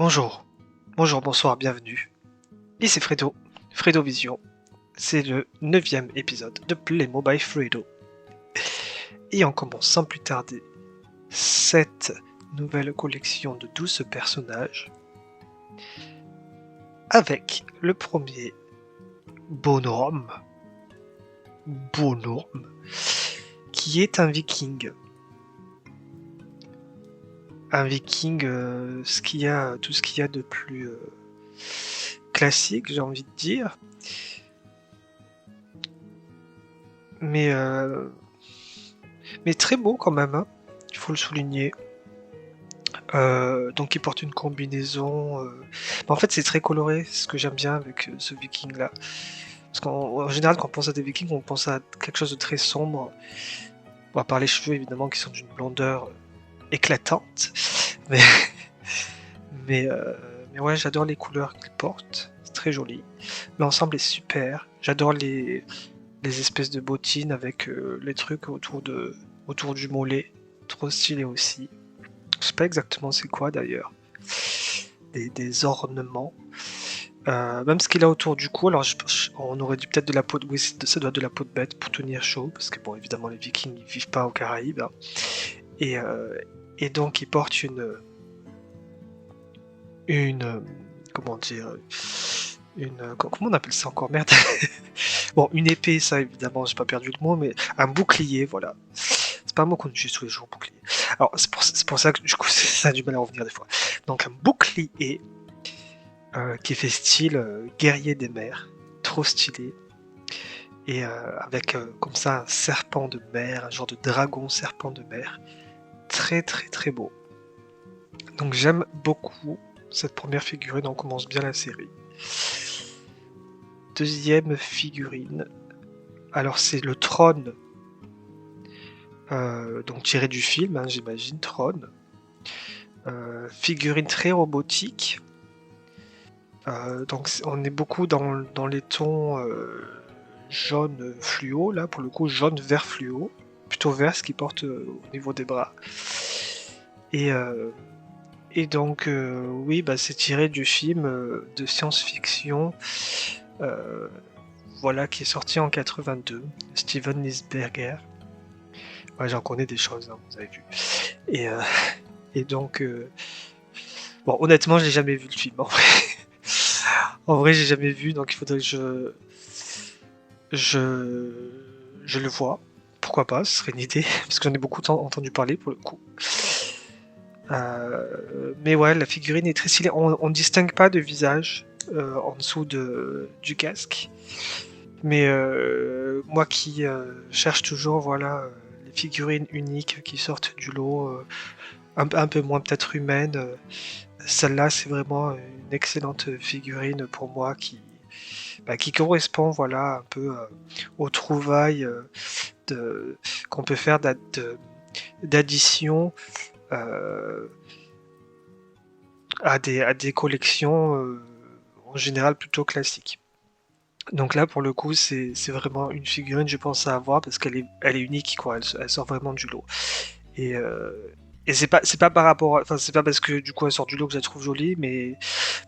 Bonjour, bonjour, bonsoir, bienvenue. Ici Fredo, Fredo Vision. C'est le 9e épisode de Playmobil by Fredo. Et on commence sans plus tarder cette nouvelle collection de 12 personnages avec le premier bonhomme, qui est un viking. Un viking, tout ce qu'il y a de plus classique, j'ai envie de dire. Mais très beau quand même, hein, il faut le souligner. Donc il porte une combinaison. En fait, c'est très coloré, c'est ce que j'aime bien avec ce viking-là. Parce qu'en général, quand on pense à des vikings, on pense à quelque chose de très sombre. Bon, à part les cheveux, évidemment, qui sont d'une blondeur éclatante. Mais, mais, euh, mais ouais, j'adore les couleurs qu'il porte. C'est très joli. L'ensemble est super. J'adore les espèces de bottines avec les trucs autour du mollet. Trop stylé aussi. Je sais pas exactement c'est quoi d'ailleurs. Des ornements. Même ce qu'il a autour du cou, alors on aurait dit peut-être de la peau de... Oui, ça doit être de la peau de bête pour tenir chaud, parce que bon, évidemment les vikings ils vivent pas aux Caraïbes. Hein. Et donc il porte comment dire, comment on appelle ça encore, merde. Bon, une épée, ça évidemment, j'ai pas perdu le mot, mais un bouclier, voilà. C'est pas un mot qu'on utilise tous les jours, bouclier. Alors, c'est pour ça que du coup, ça a du mal à revenir des fois. Donc, un bouclier qui fait style guerrier des mers, trop stylé. Et avec comme ça un serpent de mer, un genre de dragon serpent de mer. Très très très beau. Donc, j'aime beaucoup cette première figurine, on commence bien la série. Deuxième figurine. Alors, c'est le trône. Donc tiré du film, hein, j'imagine, Tron. Figurine très robotique. Donc on est beaucoup dans les tons jaune fluo, là pour le coup jaune vert fluo, plutôt vert ce qu'il porte au niveau des bras. Et donc oui, bah, c'est tiré du film de science-fiction, voilà, qui est sorti en 82, Steven Lisberger. Ouais, j'en connais des choses, hein, vous avez vu. Et donc, bon, honnêtement, je l'ai jamais vu le film. En vrai, en vrai, j'ai jamais vu, donc il faudrait que je le vois. Pourquoi pas, ce serait une idée, parce que j'en ai beaucoup entendu parler pour le coup. Mais ouais, la figurine est très stylée. On ne distingue pas de visage en dessous du casque. Mais moi qui cherche toujours, voilà, les figurines uniques qui sortent du lot, un peu moins peut-être humaines. Celle-là, c'est vraiment une excellente figurine pour moi qui correspond, voilà, un peu aux trouvailles qu'on peut faire d'addition euh, à des collections en général plutôt classiques. Donc là, pour le coup, c'est vraiment une figurine, je pense, à avoir parce elle est unique, quoi. Elle sort vraiment du lot. Et, c'est pas par rapport, enfin, c'est pas parce que du coup elle sort du lot que je la trouve jolie, mais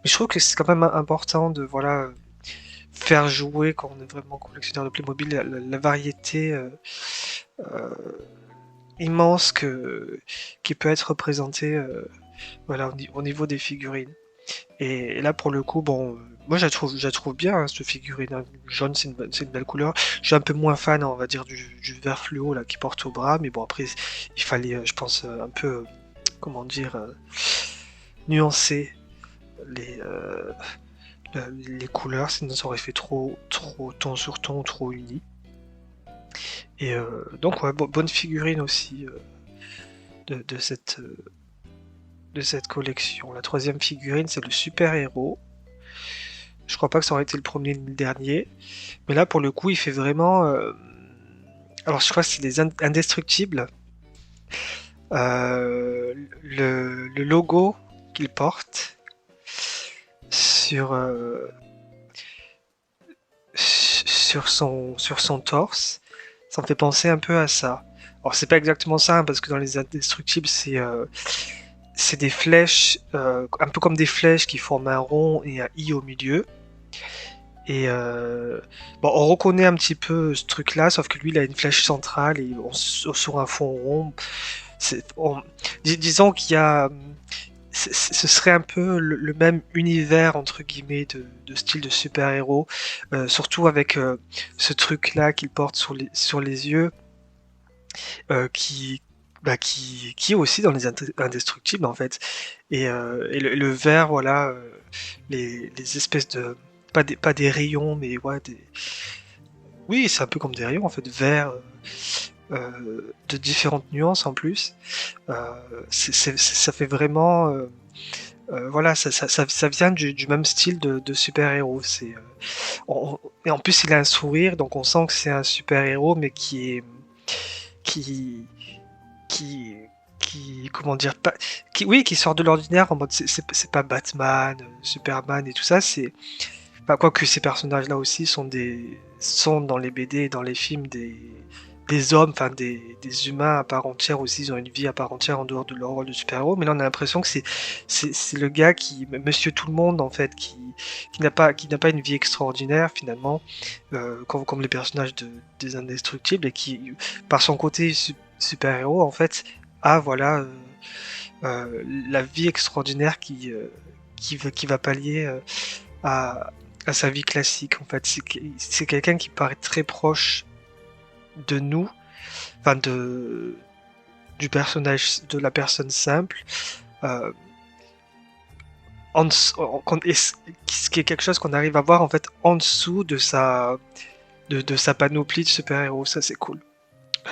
je trouve que c'est quand même important de voilà faire jouer quand on est vraiment collectionneur de Playmobil la variété euh, immense qui peut être représentée voilà au niveau des figurines. Et là pour le coup, bon, moi je la trouve bien hein, cette figurine hein. Jaune, c'est une belle couleur. Je suis un peu moins fan, on va dire, du vert fluo là qui porte au bras, mais bon après il fallait, je pense, un peu comment dire, nuancer les, euh, les couleurs, sinon ça aurait fait trop ton sur ton, trop uni. Et donc ouais, bonne figurine aussi de cette collection. La troisième figurine, c'est le super-héros. Je crois pas que ça aurait été le premier ni le dernier. Mais là, pour le coup, il fait vraiment... alors, je crois que c'est les indestructibles. Le logo qu'il porte sur, sur son torse, ça me fait penser un peu à ça. Alors, c'est pas exactement ça, hein, parce que dans les indestructibles, c'est des flèches, un peu comme des flèches qui forment un rond et un I au milieu. Et bon, on reconnaît un petit peu ce truc-là, sauf que lui, il a une flèche centrale et sur un fond rond. Disons qu'il y a, ce serait un peu le même univers entre guillemets de style de super-héros, surtout avec ce truc-là qu'il porte sur les yeux, qui qui est aussi dans les indestructibles en fait. Et le vert, voilà, les espèces de pas des rayons, mais ouais, oui, c'est un peu comme des rayons en fait, verts, de différentes nuances en plus. Euh, ça fait vraiment, voilà, ça vient du même style de super-héros. Et en plus, il a un sourire, donc on sent que c'est un super-héros, mais qui, qui, comment dire, pas, oui, qui sort de l'ordinaire en mode, c'est pas Batman, Superman et tout ça. Enfin, quoique ces personnages-là aussi sont dans les BD et dans les films des hommes, enfin des humains à part entière aussi, ils ont une vie à part entière en dehors de leur rôle de super-héros, mais là on a l'impression que c'est le gars Monsieur Tout-le-Monde en fait, qui n'a pas une vie extraordinaire finalement, comme les personnages des Indestructibles, et qui, par son côté super-héros en fait, a voilà, la vie extraordinaire qui va pallier à, à sa vie classique en fait. C'est quelqu'un qui paraît très proche de nous, enfin du personnage, de la personne simple, euh, ce qui est quelque chose qu'on arrive à voir en fait en dessous de sa panoplie de super-héros. Ça c'est cool.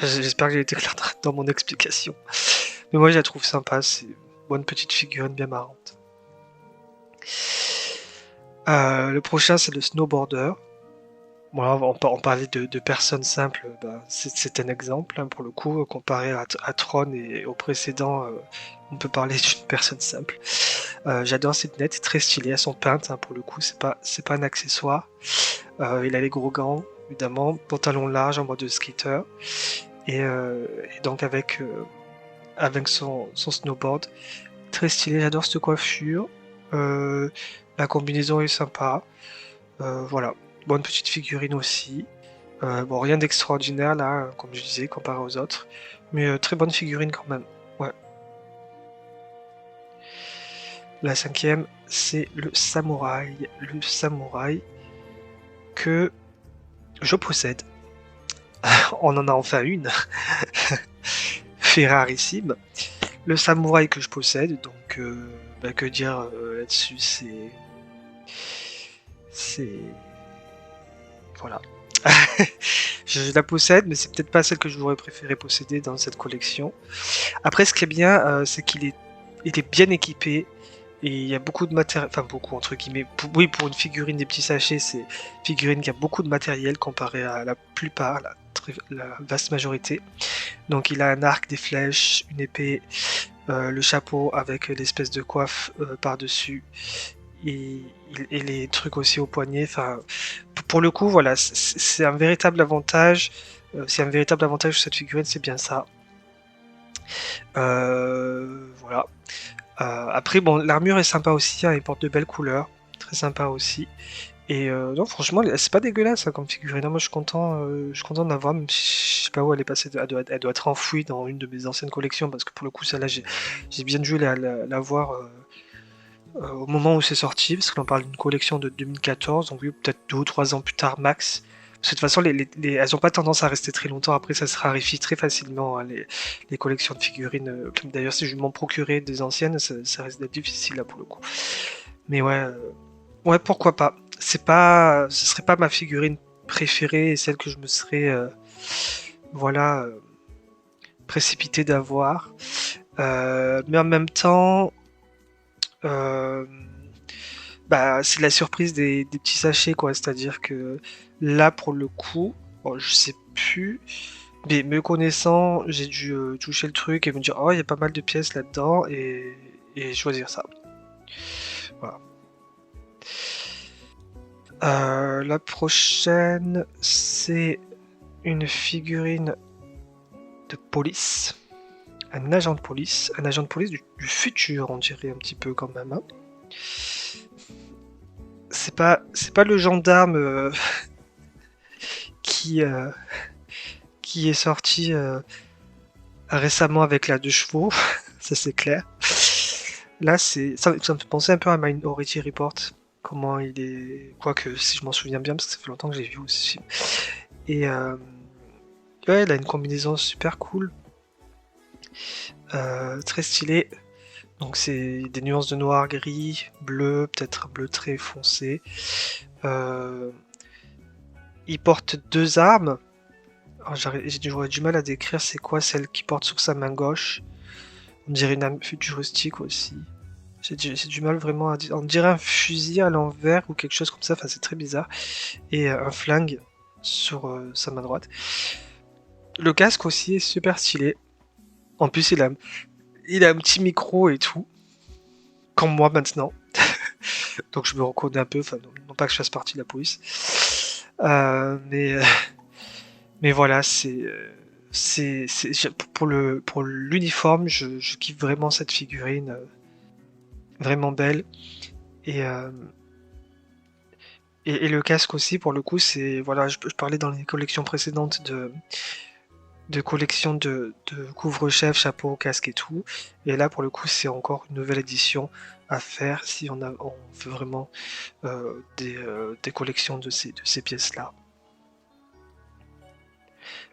J'espère que j'ai été clair dans mon explication. Mais moi je la trouve sympa, c'est une bonne petite figurine bien marrante. Le prochain c'est le snowboarder. Voilà, on parlait de personnes simples, bah, c'est un exemple, hein, pour le coup, comparé à Tron et au précédent, on peut parler d'une personne simple. J'adore cette lunettes, très stylées, elles sont peintes, hein, pour le coup, c'est pas un accessoire. Il a les gros gants, évidemment, pantalon large en mode skater, et donc avec son snowboard, très stylé, j'adore cette coiffure. Euh, la combinaison est sympa. Voilà, bonne petite figurine aussi. Bon, rien d'extraordinaire là, comme je disais, comparé aux autres, mais très bonne figurine quand même. Ouais. La cinquième, c'est le samouraï. Le samouraï que je possède. On en a enfin une, Ferrarissime. Le samouraï que je possède, donc que dire là-dessus, c'est, voilà. Je la possède, mais c'est peut-être pas celle que j'aurais préféré posséder dans cette collection. Après, ce qui est bien, c'est il est bien équipé. Et il y a beaucoup de matériel, enfin beaucoup entre guillemets. Oui, pour une figurine des petits sachets, c'est une figurine qui a beaucoup de matériel comparé à la plupart, la vaste majorité. Donc il a un arc, des flèches, une épée, le chapeau avec l'espèce de coiffe par-dessus, et les trucs aussi au poignet. Enfin, pour le coup, voilà, c'est un véritable avantage. C'est un véritable avantage de cette figurine, c'est bien ça. Voilà. Après, bon, l'armure est sympa aussi, hein, elle porte de belles couleurs, très sympa aussi. Et non, franchement, c'est pas dégueulasse, hein, comme figurine, hein. Moi, je suis content d'en avoir, même si je sais pas où elle est passée. Elle doit être enfouie dans une de mes anciennes collections, parce que pour le coup, celle-là, j'ai bien dû la voir au moment où c'est sorti, parce que l'on parle d'une collection de 2014, donc oui, peut-être 2 ou 3 ans plus tard max. Parce que de toute façon, elles ont pas tendance à rester très longtemps. Après, ça se raréfie très facilement, hein, les collections de figurines. D'ailleurs, si je m'en procurais des anciennes, ça risque d'être difficile là pour le coup. Mais ouais, ouais, pourquoi pas. Ce serait pas ma figurine préférée et celle que je me serais, voilà, précipité d'avoir. Mais en même temps, euh, bah, c'est la surprise des petits sachets, quoi. C'est-à-dire que là, pour le coup, bon, je sais plus, mais me connaissant, j'ai dû toucher le truc et me dire, oh, il y a pas mal de pièces là-dedans, et choisir ça. Voilà. La prochaine, c'est une figurine de police. un agent de police du futur, on dirait un petit peu quand même. Hein. C'est pas le gendarme qui, euh, qui est sorti récemment avec la deux chevaux, ça c'est clair. Là, ça me fait penser un peu à Minority Report, comment il est... Quoique, si je m'en souviens bien, parce que ça fait longtemps que j'ai vu aussi. Et ouais, il a une combinaison super cool, très stylée. Donc c'est des nuances de noir, gris, bleu, peut-être bleu très foncé. Euh, il porte deux armes. J'aurais du mal à décrire c'est quoi celle qui porte sur sa main gauche. On dirait une arme futuristique aussi. J'ai du mal vraiment à dire. On dirait un fusil à l'envers ou quelque chose comme ça. Enfin, c'est très bizarre. Et un flingue sur sa main droite. Le casque aussi est super stylé. En plus, il a un petit micro et tout. Comme moi maintenant. Donc je me reconnais un peu. Enfin, non pas que je fasse partie de la police. Mais voilà, pour l'uniforme, je kiffe vraiment cette figurine. Vraiment belle. Et, euh, et le casque aussi, pour le coup, c'est. Voilà, je parlais dans les collections précédentes de collections de couvre-chef, chapeau, casque et tout. Et là, pour le coup, c'est encore une nouvelle édition à faire si on veut vraiment des collections de ces pièces-là.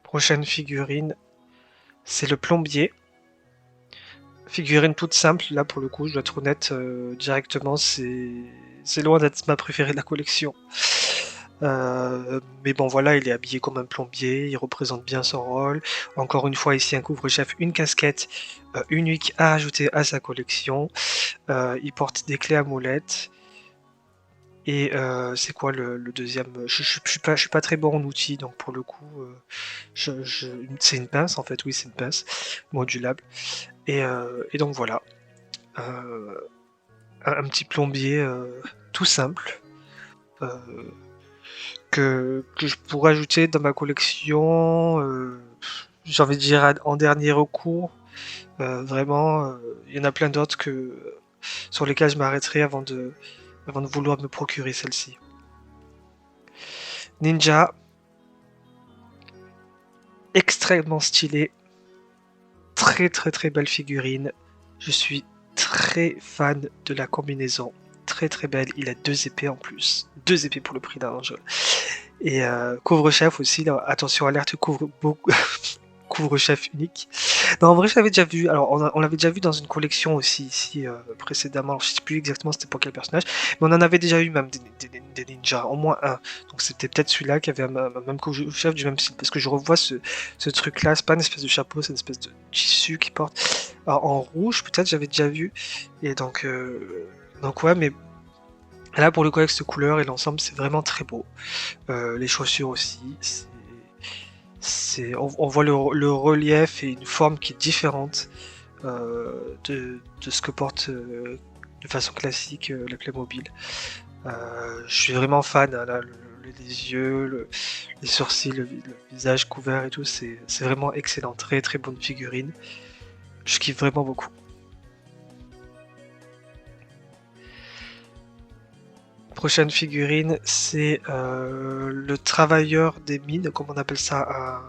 Prochaine figurine, c'est le plombier. Figurine toute simple, là pour le coup, je dois être honnête, directement, c'est loin d'être ma préférée de la collection. Mais bon voilà, il est habillé comme un plombier, il représente bien son rôle. Encore une fois ici un couvre-chef, une casquette unique à ajouter à sa collection. Il porte des clés à molette. Et c'est quoi le deuxième? Je suis pas très bon en outils, donc pour le coup, c'est une pince en fait, oui c'est une pince modulable. Et donc voilà, euh, un petit plombier tout simple euh, que je pourrais ajouter dans ma collection. J'ai envie de dire en dernier recours. Vraiment, il y en a plein d'autres sur lesquels je m'arrêterai avant de vouloir me procurer celle-ci. Ninja, extrêmement stylé, très très très belle figurine. Je suis très fan de la combinaison. Très très belle. Il a deux épées en plus. Deux épées pour le prix d'un jeu. Et couvre-chef aussi. Là, attention, alerte couvre-chef unique. Non, en vrai, je l'avais déjà vu. Alors, on l'avait déjà vu dans une collection aussi ici précédemment. Alors, je sais plus exactement c'était pour quel personnage, mais on en avait déjà eu même des ninjas, au moins un. Donc, c'était peut-être celui-là qui avait un même couvre-chef du même style, parce que je revois ce truc-là. C'est pas une espèce de chapeau, c'est une espèce de tissu qui porte. Alors, en rouge, peut-être j'avais déjà vu. Et donc ouais, mais là pour le coup avec cette couleur et l'ensemble, c'est vraiment très beau. Les chaussures aussi. On voit le relief et une forme qui est différente de ce que porte de façon classique la Playmobil. Je suis vraiment fan, hein, là, les yeux, les sourcils, le visage couvert et tout, c'est vraiment excellent, très très bonne figurine. Je kiffe vraiment beaucoup. Prochaine figurine, c'est le travailleur des mines, comme on appelle ça,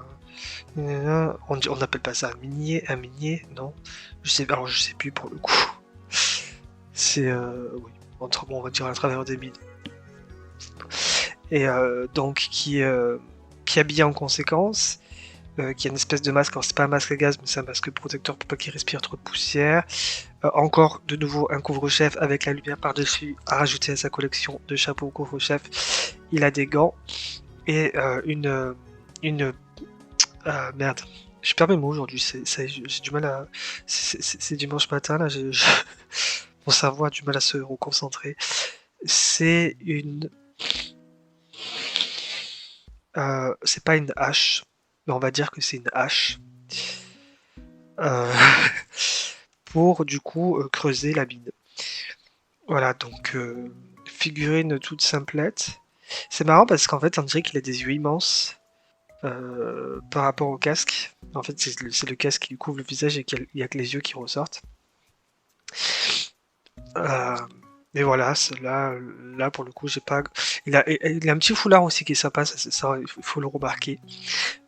on n'appelle pas ça un minier, non. Alors je sais plus pour le coup. C'est, oui, on va dire un travailleur des mines. Et donc qui est habillé en conséquence, qui a une espèce de masque. Alors c'est pas un masque à gaz, mais c'est un masque protecteur pour pas qu'il respire trop de poussière. Encore de nouveau un couvre-chef avec la lumière par-dessus à rajouter à sa collection de chapeaux couvre-chef. Il a des gants et une merde. Je perds mes mots aujourd'hui. J'ai du mal à. C'est dimanche matin là. Mon cerveau a du mal à se reconcentrer. C'est une. C'est pas une hache, mais on va dire que c'est une hache. Euh, pour du coup creuser la mine. Voilà, donc figurine toute simplette. C'est marrant parce qu'en fait, on dirait qu'il a des yeux immenses. par rapport au casque. En fait, c'est le casque qui lui couvre le visage et il y a que les yeux qui ressortent. Euh, mais voilà, là pour le coup, j'ai pas. Il a un petit foulard aussi qui est sympa, ça, il faut le remarquer.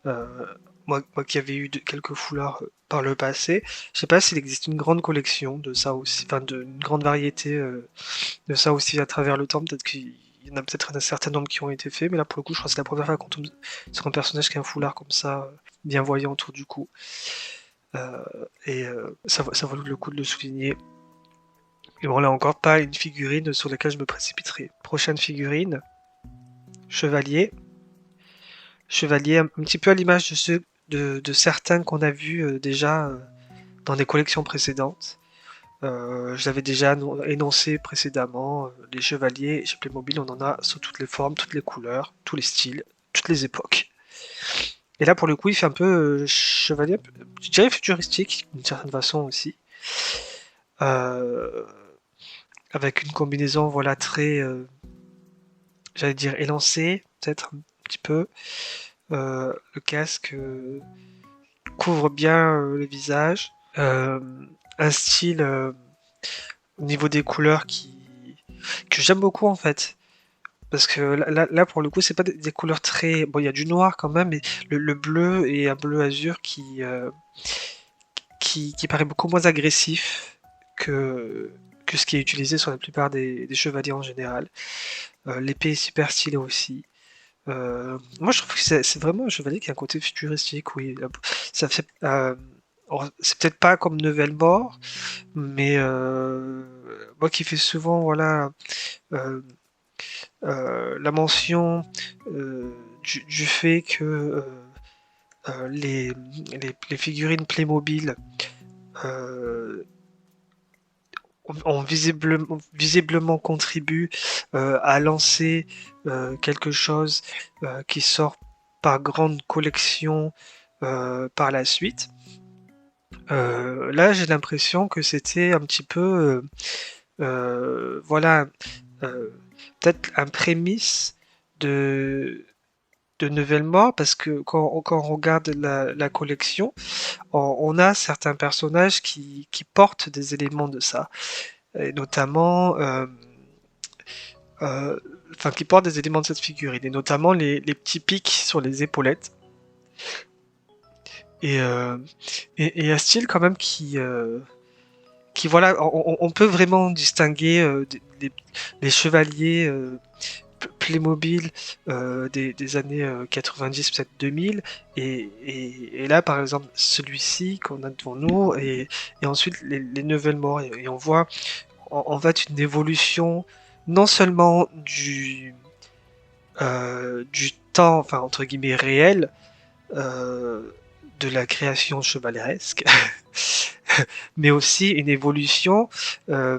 Euh, moi qui avais eu quelques foulards par le passé, je sais pas s'il existe une grande collection de ça aussi, enfin une grande variété de ça aussi à travers le temps. Peut-être qu'il y en a peut-être un certain nombre qui ont été faits, mais là pour le coup, je crois que c'est la première fois qu'on tombe sur un personnage qui a un foulard comme ça, bien voyant autour du cou. Ça vaut le coup de le souligner. Et bon, là encore, pas une figurine sur laquelle je me précipiterai. Prochaine figurine, chevalier. Chevalier, un petit peu à l'image de ceux de certains qu'on a vus déjà dans des collections précédentes. Je l'avais déjà énoncé précédemment, les chevaliers chez Playmobil, on en a sous toutes les formes, toutes les couleurs, tous les styles, toutes les époques. Et là, pour le coup, il fait un peu chevalier, je dirais futuristique, d'une certaine façon aussi. Euh, Avec une combinaison, voilà, très, j'allais dire élancée, peut-être un petit peu. Le casque couvre bien le visage. Un style au niveau des couleurs que j'aime beaucoup en fait. Parce que là, pour le coup, c'est pas des couleurs très. Bon, il y a du noir quand même, mais le bleu et un bleu azur qui paraît beaucoup moins agressif que, que ce qui est utilisé sur la plupart des chevaliers en général. L'épée est super stylée aussi. Moi, je trouve que c'est vraiment un chevalier qui a un côté futuristique, oui. Ça fait. C'est peut-être pas comme Nevelmore, mais moi qui fais souvent, voilà, euh, la mention du fait que les figurines Playmobil euh, ont visiblement contribué à lancer quelque chose qui sort par grande collection par la suite. Là, j'ai l'impression que c'était un petit peu, voilà, euh, peut-être un prémisse de, de Nouvelle-Mort, parce que quand on regarde la collection, on a certains personnages qui portent des éléments de ça, et notamment, euh, enfin, qui portent des éléments de cette figurine, et notamment les petits pics sur les épaulettes, et, euh, et un style quand même qui voilà, on peut vraiment distinguer les chevaliers Playmobil des années 90, peut-être 2000, et là par exemple celui-ci qu'on a devant nous, et ensuite les nouvelles morts, et on voit en fait une évolution non seulement du temps, enfin entre guillemets réel, euh, de la création chevaleresque, mais aussi une évolution de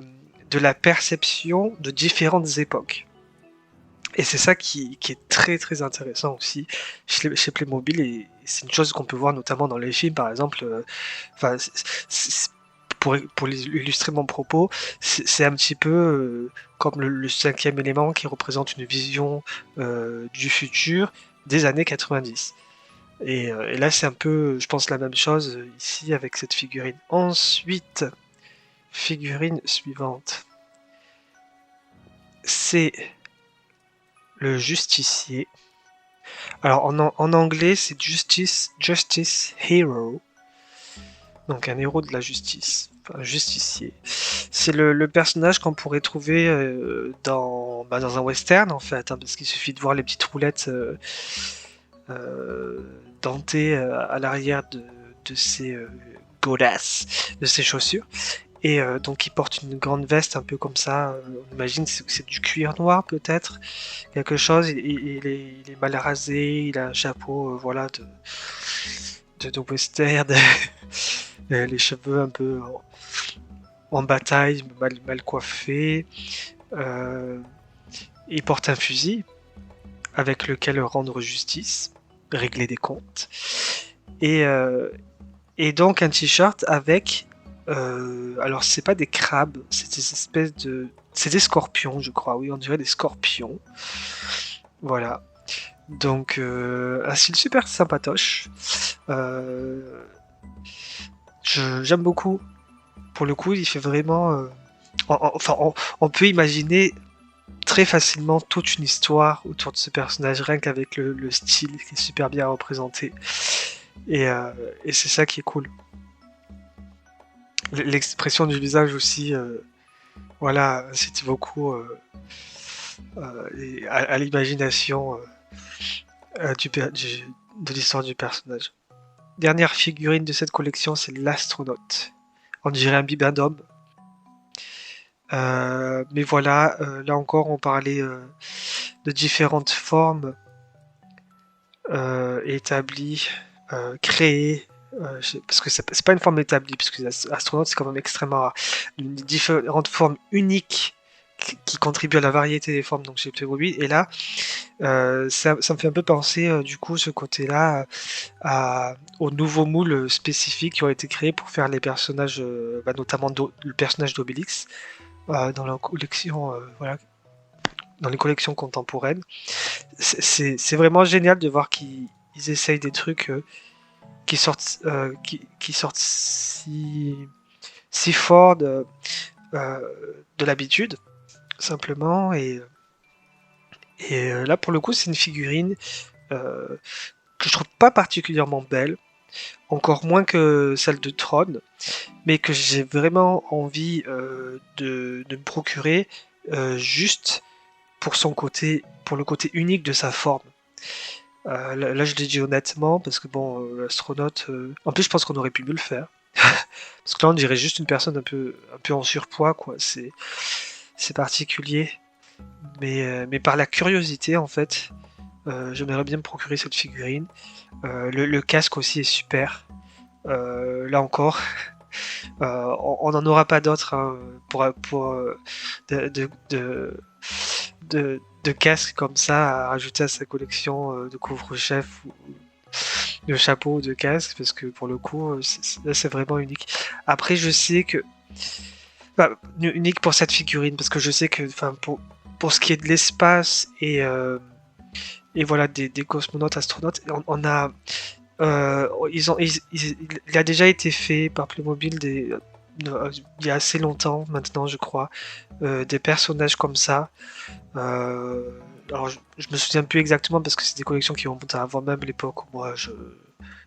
la perception de différentes époques. Et c'est ça qui est très très intéressant aussi chez Playmobil, et c'est une chose qu'on peut voir notamment dans les films, par exemple. Enfin, pour illustrer mon propos, c'est un petit peu comme le cinquième élément qui représente une vision du futur des années 90. Et là, c'est un peu, je pense, la même chose ici avec cette figurine. Ensuite, figurine suivante. C'est le justicier. Alors en anglais, c'est Justice Hero, donc un héros de la justice, enfin, un justicier. C'est le personnage qu'on pourrait trouver dans un western en fait, hein, parce qu'il suffit de voir les petites roulettes dentées à l'arrière de ses godasses, de ses chaussures. Et donc il porte une grande veste un peu comme ça, on imagine que c'est du cuir noir peut-être, quelque chose, il est mal rasé, il a un chapeau voilà, de western, les cheveux un peu en bataille, mal coiffés, euh, il porte un fusil avec lequel rendre justice, régler des comptes, et, euh, et donc un t-shirt avec alors c'est pas des crabes, c'est des espèces de... C'est des scorpions, je crois, oui, on dirait des scorpions. Voilà. Donc, un style super sympatoche. Euh, J'aime beaucoup. Pour le coup, il fait vraiment. Enfin, on peut imaginer très facilement toute une histoire autour de ce personnage, rien qu'avec le style qui est super bien représenté. Et, euh, et c'est ça qui est cool. L'expression du visage aussi, voilà, incite beaucoup à l'imagination de l'histoire du personnage. Dernière figurine de cette collection, c'est l'astronaute. On dirait un bibendum. Mais voilà, là encore, on parlait de différentes formes établies, créées. Parce que c'est pas une forme établie, puisque l'astronaute c'est quand même extrêmement rare. Différentes formes uniques qui contribuent à la variété des formes donc chez Playmobil. Et là, ça me fait un peu penser du coup ce côté-là aux nouveaux moules spécifiques qui ont été créés pour faire les personnages, notamment le personnage d'Obélix dans la collection, voilà, dans les collections contemporaines. C'est vraiment génial de voir qu'ils essayent des trucs qui sortent si fort de l'habitude, simplement. Et là, pour le coup, c'est une figurine euh, que je trouve pas particulièrement belle, encore moins que celle de Tron, mais que j'ai vraiment envie de me procurer juste pour le côté unique de sa forme. Là, je l'ai dit honnêtement, parce que bon, l'astronaute. En plus, je pense qu'on aurait pu mieux le faire. Parce que là, on dirait juste une personne un peu en surpoids, quoi. C'est particulier. Mais par la curiosité, en fait, j'aimerais bien me procurer cette figurine. Le casque aussi est super. Là encore, on n'en aura pas d'autres hein, de, de, de, de casques comme ça à rajouter à sa collection de couvre-chef ou de chapeaux, de casques, parce que pour le coup, là c'est vraiment unique. Après, je sais que. Bah, unique pour cette figurine, parce que je sais que enfin, pour ce qui est de l'espace et voilà, des cosmonautes, astronautes, on a. Il a déjà été fait par Playmobil il y a assez longtemps maintenant, je crois, des personnages comme ça. Euh, alors, je me souviens plus exactement parce que c'est des collections qui remontent à avant même l'époque où moi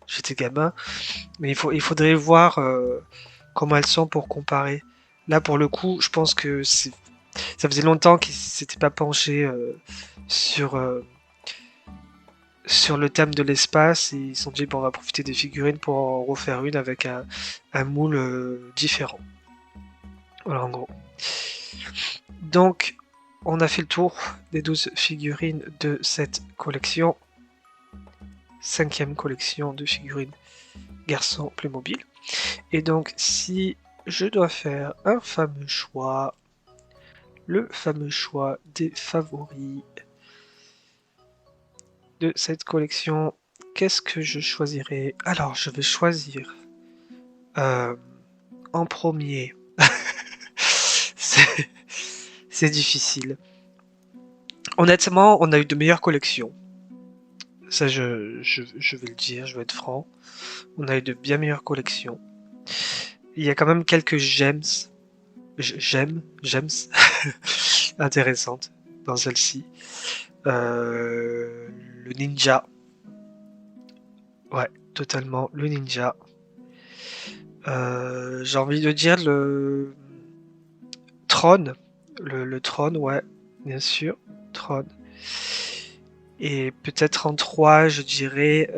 j'étais gamin. Mais il faudrait voir comment elles sont pour comparer. Là, pour le coup, je pense que ça faisait longtemps qu'ils s'étaient pas penchés sur, euh, sur le thème de l'espace et ils se sont dit, bon, on va profiter des figurines pour en refaire une avec un moule différent. Voilà, en gros. Donc, on a fait le tour des 12 figurines de cette collection. Cinquième collection de figurines garçon Playmobil. Et donc, si je dois faire un fameux choix, le fameux choix des favoris de cette collection, qu'est-ce que je choisirais? Alors, je vais choisir euh, en premier. c'est c'est difficile. Honnêtement, on a eu de meilleures collections. Ça, je vais le dire, je vais être franc. On a eu de bien meilleures collections. Il y a quand même quelques gems intéressantes dans celle-ci. Le ninja. Ouais, totalement. Le ninja. J'ai envie de dire le Tron. Le Tron, ouais, bien sûr. Tron. Et peut-être en 3, je dirais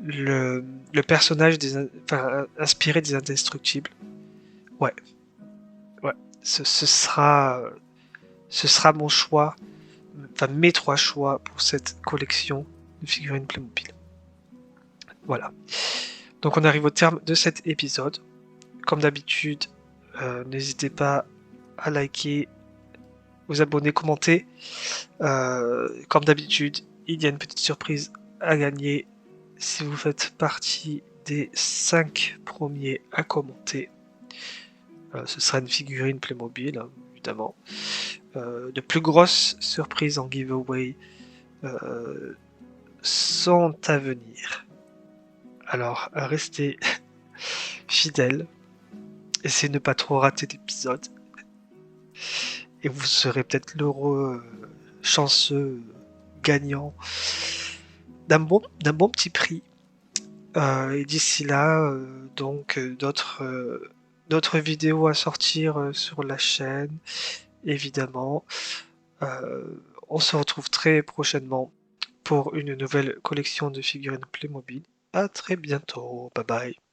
le personnage enfin, inspiré des Indestructibles. Ouais, ouais. Ce sera mon choix, enfin mes 3 choix pour cette collection de figurines Playmobil. Voilà. Donc on arrive au terme de cet épisode. Comme d'habitude, n'hésitez pas à liker, vous abonner, commenter. Comme d'habitude, il y a une petite surprise à gagner si vous faites partie des 5 premiers à commenter. Ce sera une figurine Playmobil, hein, évidemment. De plus grosses surprises en giveaway sont à venir. Alors, restez fidèles, essayez de ne pas trop rater d'épisodes, et vous serez peut-être l'heureux chanceux gagnant d'un bon petit prix. Et d'ici là, donc d'autres vidéos à sortir sur la chaîne, évidemment. On se retrouve très prochainement pour une nouvelle collection de figurines Playmobil. À très bientôt, bye bye.